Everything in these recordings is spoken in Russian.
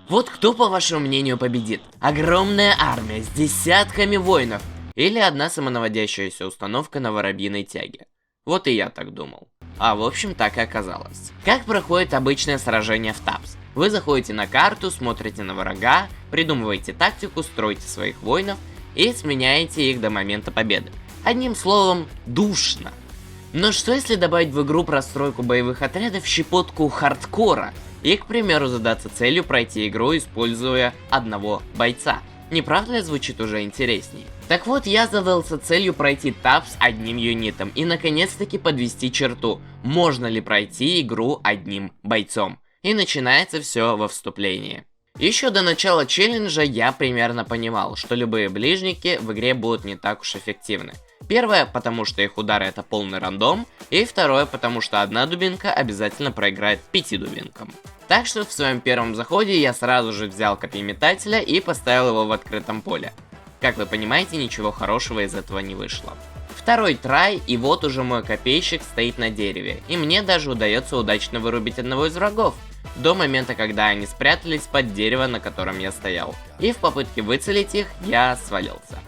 Вот кто, по вашему мнению, победит? Огромная армия с десятками воинов или одна самонаводящаяся установка на воробьиной тяге? Вот и я так думал. А в общем так и оказалось. Как проходит обычное сражение в ТАПС? Вы заходите на карту, смотрите на врага, придумываете тактику, строите своих воинов и сменяете их до момента победы. Одним словом, душно. Но что если добавить в игру простройку боевых отрядов щепотку хардкора и, к примеру, задаться целью пройти игру, используя одного бойца? Не правда ли звучит уже интереснее? Так вот, я задался целью пройти ТАПС одним юнитом и наконец-таки подвести черту, можно ли пройти игру одним бойцом. И начинается все во вступлении. Еще до начала челленджа я примерно понимал, что любые ближники в игре будут не так уж эффективны. Первое, потому что их удары это полный рандом, и второе, потому что одна дубинка обязательно проиграет 5 дубинкам. Так что в своем первом заходе я сразу же взял копьеметателя и поставил его в открытом поле. Как вы понимаете, ничего хорошего из этого не вышло. Второй трай, и вот уже мой копейщик стоит на дереве, и мне даже удается удачно вырубить одного из врагов, до момента, когда они спрятались под дерево, на котором я стоял. И в попытке выцелить их, я свалился.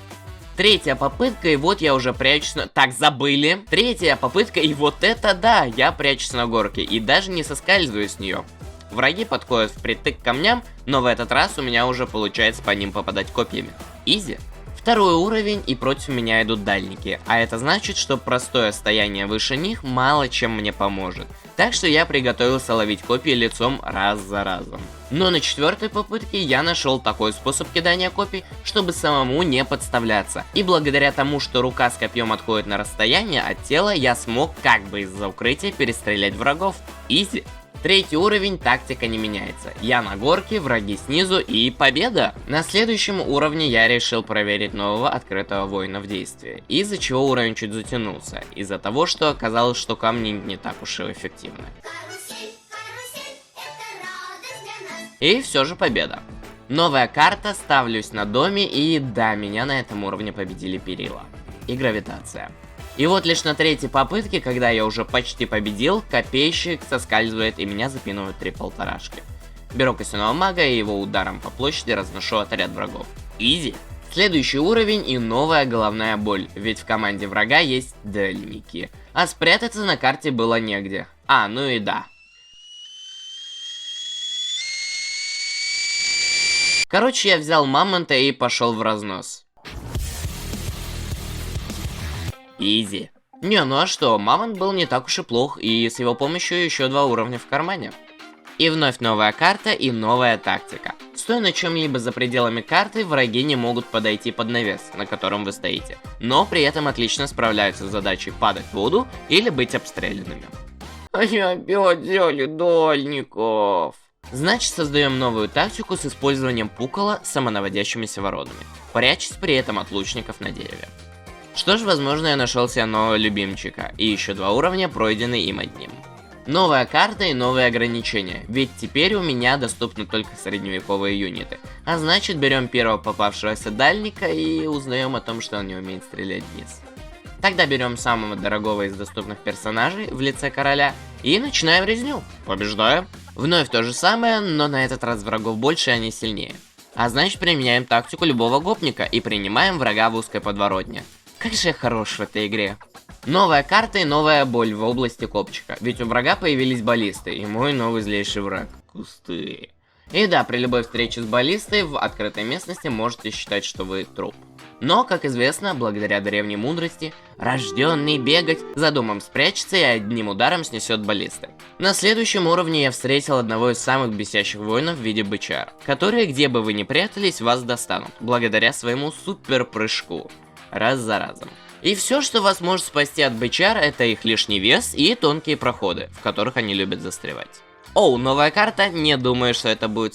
Третья попытка, и вот я уже прячусь на... Так, забыли. Третья попытка, и вот это да, я прячусь на горке, и даже не соскальзываю с нее. Враги подходят впритык к камням, но в этот раз у меня уже получается по ним попадать копьями. Изи. Второй уровень, и против меня идут дальники, а это значит, что простое стояние выше них мало чем мне поможет. Так что я приготовился ловить копья лицом раз за разом. Но на четвертой попытке я нашел такой способ кидания копий, чтобы самому не подставляться. И благодаря тому, что рука с копьем отходит на расстояние от тела, я смог как бы из-за укрытия перестрелять врагов. Изи. Третий уровень, тактика не меняется. Я на горке, враги снизу и победа! На следующем уровне я решил проверить нового открытого воина в действии. Из-за чего уровень чуть затянулся. Из-за того, что оказалось, что камни не так уж и эффективны. И все же победа. Новая карта, ставлюсь на доме, и да, меня на этом уровне победили перила. И гравитация. И вот лишь на третьей попытке, когда я уже почти победил, копейщик соскальзывает и меня запинывают 3 полторашки. Беру костяного мага и его ударом по площади разношу отряд врагов. Изи. Следующий уровень и новая головная боль, ведь в команде врага есть дальники. А спрятаться на карте было негде. Ну и да. Короче, я взял мамонта и пошел в разнос. Изи. Не, ну а что, мамонт был не так уж и плох, и с его помощью еще 2 уровня в кармане. И вновь новая карта и новая тактика. Стоя на чем-либо за пределами карты, враги не могут подойти под навес, на котором вы стоите, но при этом отлично справляются с задачей падать в воду или быть обстрелянными. Они опять взяли дальников. Значит, создаем новую тактику с использованием пукола с самонаводящимися воронами, прячась при этом от лучников на дереве. Что ж, возможно, я нашел себе нового любимчика, и еще 2 уровня пройдены им одним. Новая карта и новые ограничения, ведь теперь у меня доступны только средневековые юниты. А значит, берем первого попавшегося дальника и узнаем о том, что он не умеет стрелять вниз. Тогда берем самого дорогого из доступных персонажей в лице короля и начинаем резню. Побеждаем. Вновь то же самое, но на этот раз врагов больше, и они сильнее. А значит, применяем тактику любого гопника и принимаем врага в узкой подворотне. Как же я хорош в этой игре. Новая карта и новая боль в области копчика, ведь у врага появились баллисты, и мой новый злейший враг — кусты. И да, при любой встрече с баллистой в открытой местности можете считать, что вы труп. Но, как известно, благодаря древней мудрости, рожденный бегать за домом спрячется и одним ударом снесет баллисты. На следующем уровне я встретил одного из самых бесящих воинов в виде бычара, которые, где бы вы ни прятались, вас достанут, благодаря своему супер прыжку. Раз за разом. И все, что вас может спасти от бычар, это их лишний вес и тонкие проходы, в которых они любят застревать. Оу, новая карта, не думаю, что это будет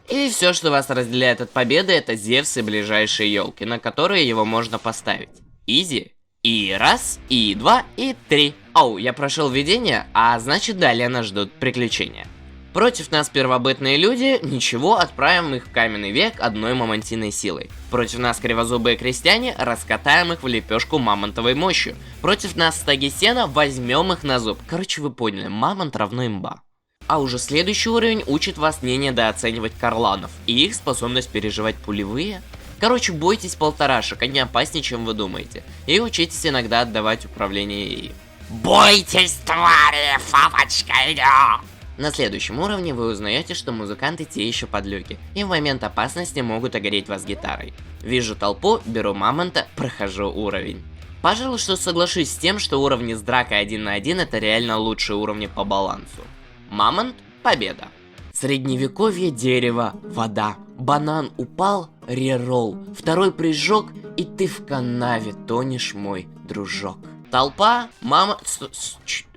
И все, что вас разделяет от победы, это Зевс и ближайшие елки, на которые его можно поставить. Изи. И раз, и 2, и 3. Оу, я прошел видение, а значит далее нас ждут приключения. Против нас первобытные люди, ничего, отправим их в каменный век одной мамонтиной силой. Против нас кривозубые крестьяне, раскатаем их в лепешку мамонтовой мощью. Против нас стаги сена, возьмем их на зуб. Короче, вы поняли, мамонт равно имба. А уже следующий уровень учит вас не недооценивать карланов и их способность переживать пулевые. Короче, бойтесь полторашек, они опаснее, чем вы думаете. И учитесь иногда отдавать управление ей. Бойтесь, твари, фапочка идет! На следующем уровне вы узнаете, что музыканты те еще подлюки, и в момент опасности могут огореть вас гитарой. Вижу толпу, беру мамонта, прохожу уровень. Пожалуй, что соглашусь с тем, что уровни с дракой 1 на 1 это реально лучшие уровни по балансу. Мамонт – победа. Средневековье, дерево, вода. Банан упал, реролл. Второй прыжок, и ты в канаве тонешь, мой дружок. Толпа, мама...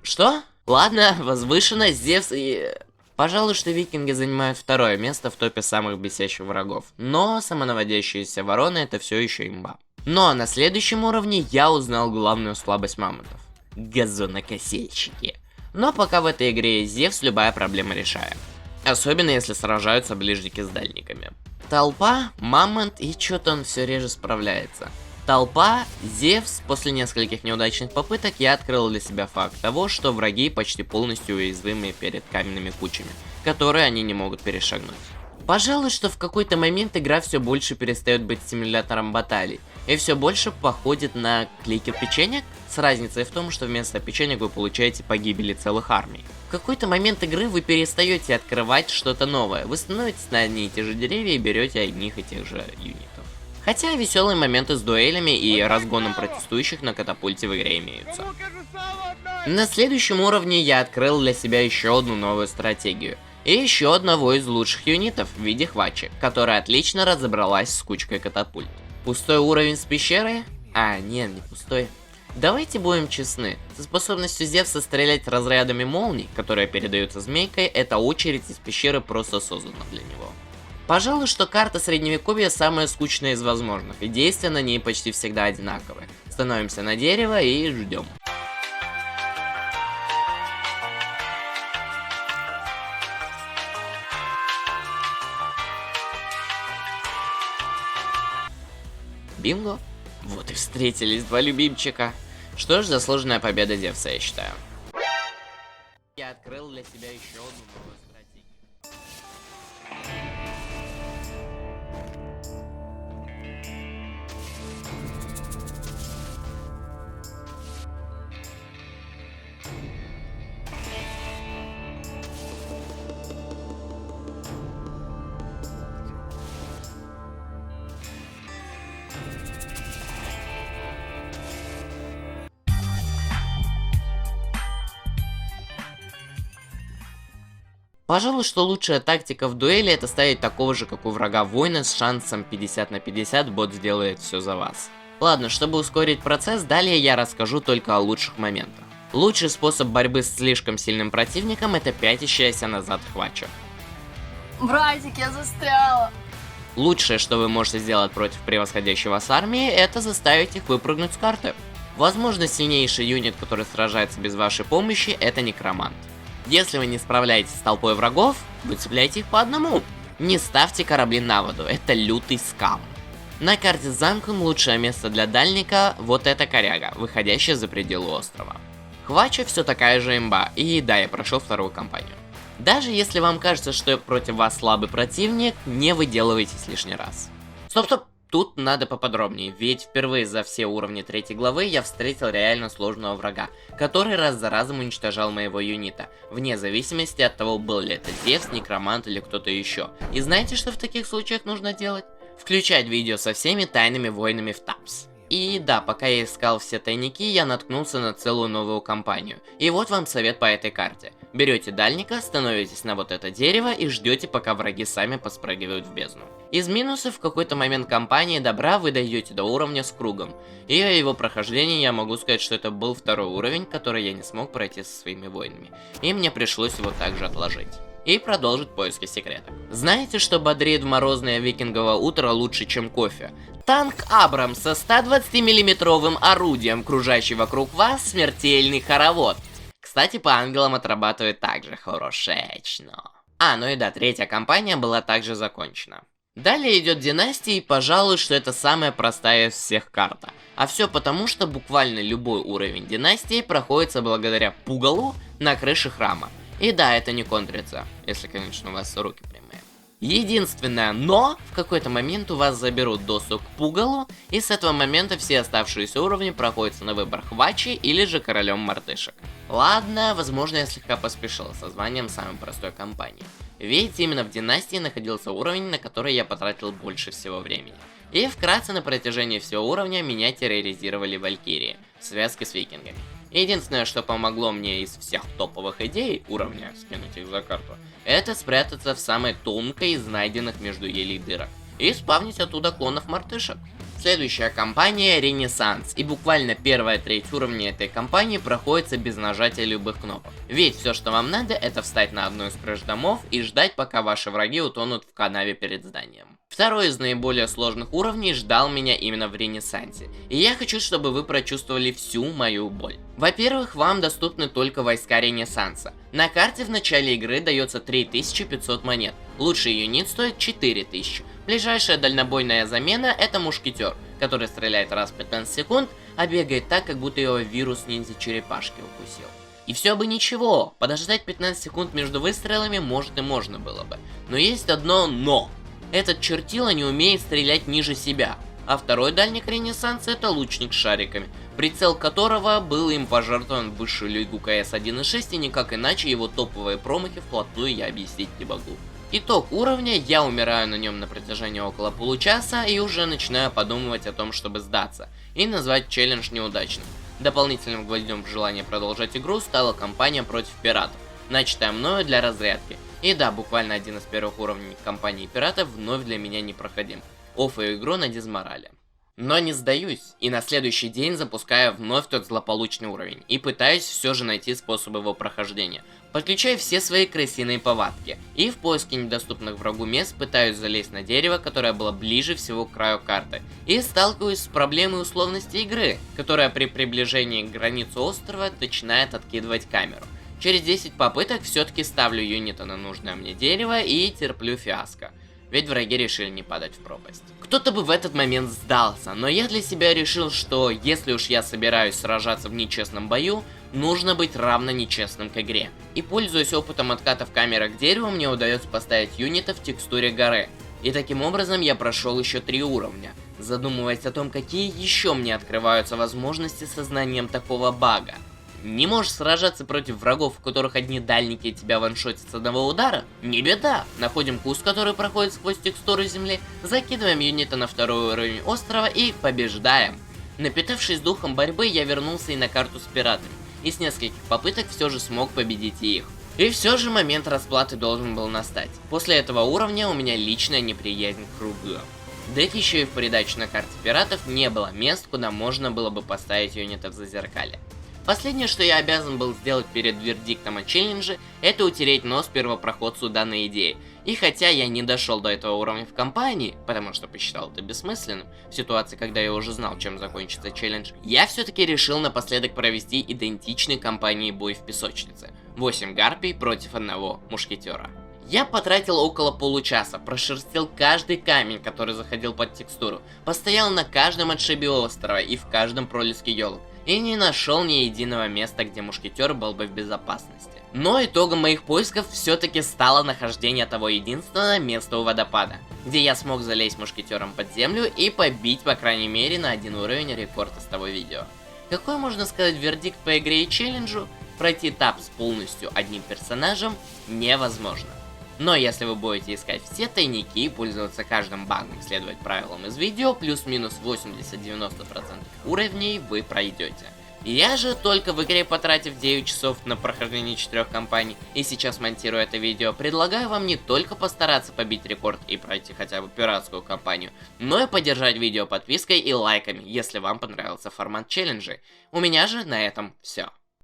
Что? Ладно, возвышенность, Зевс и... Пожалуй, что викинги занимают второе место в топе самых бесящих врагов. Но самонаводящиеся вороны это все еще имба. Но на следующем уровне я узнал главную слабость мамонтов. Газонокосильщики. Но пока в этой игре есть Зевс, любая проблема решает. Особенно если сражаются ближники с дальниками. Толпа, мамонт и что-то он все реже справляется. Толпа, Зевс, после нескольких неудачных попыток я открыл для себя факт того, что враги почти полностью уязвимы перед каменными кучами, которые они не могут перешагнуть. Пожалуй, что в какой-то момент игра все больше перестает быть симулятором баталий, и все больше походит на клейкер печенек, с разницей в том, что вместо печенек вы получаете погибели целых армий. В какой-то момент игры вы перестаете открывать что-то новое, вы становитесь на одни и те же деревья и берете одних и тех же юнитов. Хотя веселые моменты с дуэлями и разгоном протестующих на катапульте в игре имеются. На следующем уровне я открыл для себя еще одну новую стратегию. И еще одного из лучших юнитов в виде Хвачи, которая отлично разобралась с кучкой катапульт. Пустой уровень с пещеры? А, нет, не пустой. Давайте будем честны, со способностью Зевса стрелять разрядами молний, которые передаются змейкой, эта очередь из пещеры просто создана для него. Пожалуй, что карта Средневековья самая скучная из возможных, и действия на ней почти всегда одинаковые. Становимся на дерево и ждем. Бинго. Вот и встретились два любимчика. Что ж, заслуженная победа Зевса, я считаю. Я открыл для себя еще одну новую стратегию. Пожалуй, что лучшая тактика в дуэли это ставить такого же, как у врага воина с шансом 50 на 50, бот сделает все за вас. Ладно, чтобы ускорить процесс, далее я расскажу только о лучших моментах. Лучший способ борьбы с слишком сильным противником это пятящаяся назад Хвача. Братик, я застряла. Лучшее, что вы можете сделать против превосходящей вас армии, это заставить их выпрыгнуть с карты. Возможно, сильнейший юнит, который сражается без вашей помощи, это некромант. Если вы не справляетесь с толпой врагов, вы цепляете их по одному. Не ставьте корабли на воду, это лютый скам. На карте с замком лучшее место для дальника вот эта коряга, выходящая за пределы острова. Хвача все такая же имба, и да, я прошел вторую кампанию. Даже если вам кажется, что против вас слабый противник, не выделывайтесь лишний раз. Стоп, тут надо поподробнее, ведь впервые за все уровни 3 главы я встретил реально сложного врага, который раз за разом уничтожал моего юнита, вне зависимости от того, был ли это Зевс, некромант или кто-то еще. И знаете, что в таких случаях нужно делать? Включать видео со всеми тайными войнами в тапс. И да, пока я искал все тайники, я наткнулся на целую новую кампанию. И вот вам совет по этой карте. Берете дальника, становитесь на вот это дерево и ждете, пока враги сами поспрыгивают в бездну. Из минусов в какой-то момент кампании добра вы дойдете до уровня с кругом. И о его прохождении я могу сказать, что это был второй уровень, который я не смог пройти со своими воинами. И мне пришлось его также отложить. И продолжить поиски секретов. Знаете, что бодрит в морозное викинговое утро лучше, чем кофе? Танк Абрамс со 120 миллиметровым орудием, кружащий вокруг вас, смертельный хоровод. Кстати, по ангелам отрабатывает также хорошечно. Ну и да, третья кампания была также закончена. Далее идет династия, и пожалуй, что это самая простая из всех карта. А все потому, что буквально любой уровень династии проходится благодаря пугалу на крыше храма. И да, это не контрится, если, конечно, у вас руки прямые. Единственное но, в какой-то момент у вас заберут доступ к пугалу, и с этого момента все оставшиеся уровни проходятся на выбор Хвачи или же королем мартышек. Ладно, возможно я слегка поспешил со званием самой простой компании. Ведь именно в Династии находился уровень, на который я потратил больше всего времени. И вкратце на протяжении всего уровня меня терроризировали Валькирии в связке с викингами. Единственное, что помогло мне из всех топовых идей уровня, скинуть их за карту, это спрятаться в самой тонкой из найденных между елей дырок и спавнить оттуда клонов мартышек. Следующая кампания Ренессанс, и буквально первая треть уровня этой кампании проходится без нажатия любых кнопок. Ведь все, что вам надо, это встать на одну из крыш домов и ждать, пока ваши враги утонут в канаве перед зданием. Второй из наиболее сложных уровней ждал меня именно в Ренессансе, и я хочу, чтобы вы прочувствовали всю мою боль. Во-первых, вам доступны только войска Ренессанса. На карте в начале игры дается 3500 монет, лучший юнит стоит 4000. Ближайшая дальнобойная замена это мушкетер, который стреляет раз в 15 секунд, а бегает так, как будто его вирус ниндзя-черепашки укусил. И все бы ничего, подождать 15 секунд между выстрелами может и можно было бы. Но есть одно но. Этот чертила не умеет стрелять ниже себя. А второй дальник Ренессанса это лучник с шариками, прицел которого был им пожертвован в высшую лигу КС 1.6, и никак иначе его топовые промахи вплотную я объяснить не могу. Итог уровня, я умираю на нем на протяжении около получаса и уже начинаю подумывать о том, чтобы сдаться и назвать челлендж неудачным. Дополнительным гвоздем в желание продолжать игру стала кампания против пиратов, начатая мною для разрядки. И да, буквально один из первых уровней кампании пиратов вновь для меня непроходим. Оффаю игру на дизморале. Но не сдаюсь, и на следующий день запускаю вновь тот злополучный уровень, и пытаюсь все же найти способ его прохождения. Подключаю все свои крысиные повадки, и в поиске недоступных врагу мест пытаюсь залезть на дерево, которое было ближе всего к краю карты, и сталкиваюсь с проблемой условности игры, которая при приближении к границе острова начинает откидывать камеру. Через 10 попыток все-таки ставлю юнита на нужное мне дерево и терплю фиаско. Ведь враги решили не падать в пропасть. Кто-то бы в этот момент сдался, но я для себя решил, что если уж я собираюсь сражаться в нечестном бою, нужно быть равно нечестным к игре. И пользуясь опытом откатов камеры к дереву, мне удается поставить юнита в текстуре горы. И таким образом я прошел еще 3 уровня, задумываясь о том, какие еще мне открываются возможности со знанием такого бага. Не можешь сражаться против врагов, у которых одни дальники тебя ваншотят с одного удара? Не беда. Находим куст, который проходит сквозь текстуры земли, закидываем юнита на второй уровень острова и побеждаем. Напитавшись духом борьбы, я вернулся и на карту с пиратами, и с нескольких попыток все же смог победить и их. И все же момент расплаты должен был настать. После этого уровня у меня личная неприязнь к кругу. Да еще и в придачу на карте пиратов не было мест, куда можно было бы поставить юнитов за зеркалье. Последнее, что я обязан был сделать перед вердиктом о челлендже, это утереть нос первопроходцу данной идеи. И хотя я не дошел до этого уровня в кампании, потому что посчитал это бессмысленным, в ситуации, когда я уже знал, чем закончится челлендж, я все-таки решил напоследок провести идентичный кампании бой в песочнице. 8 гарпий против одного мушкетера. Я потратил около получаса, прошерстил каждый камень, который заходил под текстуру, постоял на каждом отшибе острова и в каждом пролеске елок, и не нашел ни единого места, где мушкетер был бы в безопасности. Но итогом моих поисков все-таки стало нахождение того единственного места у водопада, где я смог залезть мушкетером под землю и побить, по крайней мере, на 1 уровень рекорд из того видео. Какой можно сказать вердикт по игре и челленджу? Пройти этап с полностью одним персонажем невозможно. Но если вы будете искать все тайники и пользоваться каждым багом, следовать правилам из видео, плюс-минус 80-90% уровней вы пройдете. Я же, только в игре потратив 9 часов на прохождение 4 кампаний, и сейчас монтирую это видео, предлагаю вам не только постараться побить рекорд и пройти хотя бы пиратскую кампанию, но и поддержать видео подпиской и лайками, если вам понравился формат челленджей. У меня же на этом все.